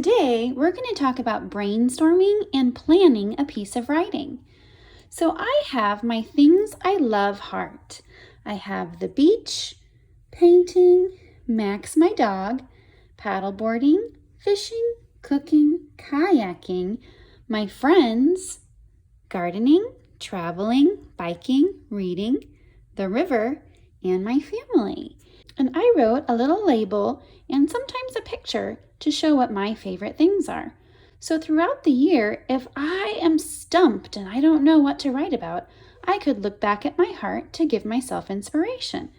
Today, we're going to talk about brainstorming and planning a piece of writing. So I have my things I love heart. I have the beach, painting, Max my dog, paddleboarding, fishing, cooking, kayaking, my friends, gardening, traveling, biking, reading, the river, and my family. And I wrote a little label and sometimes a picture to show what my favorite things are. So throughout the year, if I am stumped and I don't know what to write about, I could look back at my heart to give myself inspiration.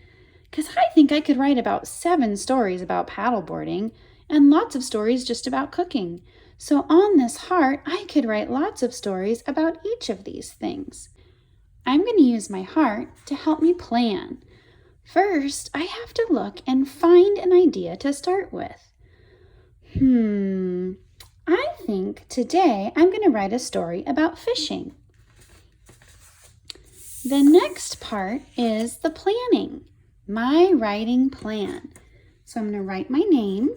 Because I think I could write about 7 stories about paddleboarding and lots of stories just about cooking. So on this heart, I could write lots of stories about each of these things. I'm going to use my heart to help me plan. First, I have to look and find an idea to start with. I think today I'm going to write a story about fishing. The next part is the planning, my writing plan. So I'm going to write my name.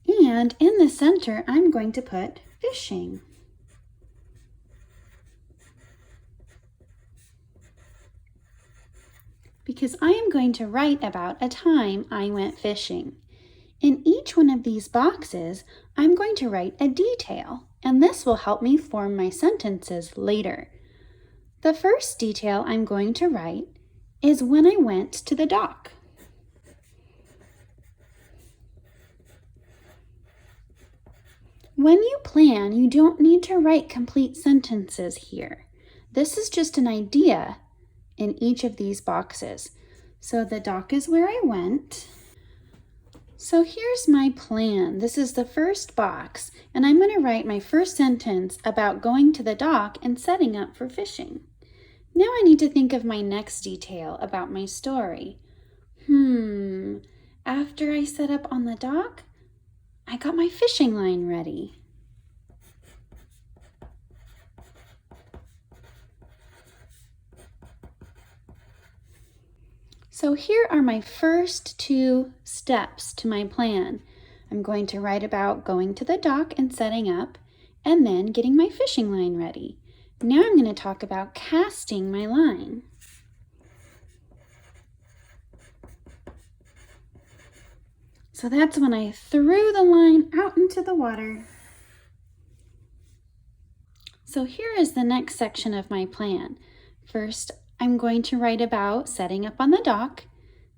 And in the center, I'm going to put fishing. Because I am going to write about a time I went fishing. In each one of these boxes, I'm going to write a detail, and this will help me form my sentences later. The first detail I'm going to write is when I went to the dock. When you plan, you don't need to write complete sentences here. This is just an idea in each of these boxes. So the dock is where I went. So here's my plan. This is the first box, and I'm going to write my first sentence about going to the dock and setting up for fishing. Now I need to think of my next detail about my story. After I set up on the dock, I got my fishing line ready. So here are my first 2 steps to my plan. I'm going to write about going to the dock and setting up, and then getting my fishing line ready. Now I'm going to talk about casting my line. So that's when I threw the line out into the water. So here is the next section of my plan. First, I'm going to write about setting up on the dock,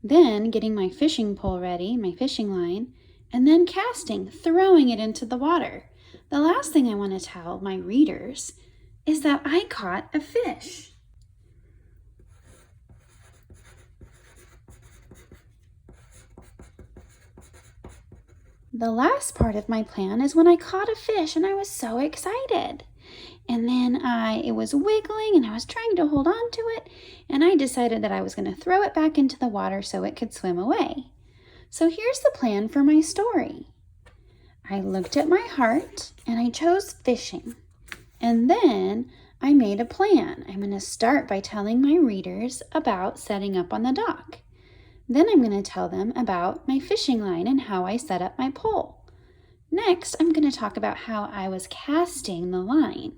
then getting my fishing pole ready, my fishing line, and then casting, throwing it into the water. The last thing I want to tell my readers is that I caught a fish. The last part of my plan is when I caught a fish and I was so excited. And then it was wiggling and I was trying to hold on to it, and I decided that I was going to throw it back into the water so it could swim away. So here's the plan for my story. I looked at my heart and I chose fishing. And then I made a plan. I'm going to start by telling my readers about setting up on the dock. Then I'm going to tell them about my fishing line and how I set up my pole. Next, I'm going to talk about how I was casting the line.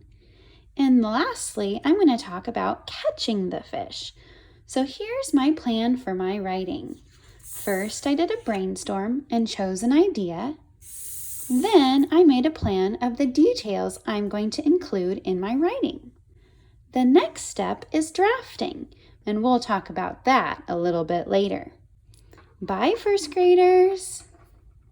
And lastly, I'm going to talk about catching the fish. So here's my plan for my writing. First, I did a brainstorm and chose an idea. Then I made a plan of the details I'm going to include in my writing. The next step is drafting, and we'll talk about that a little bit later. Bye, first graders!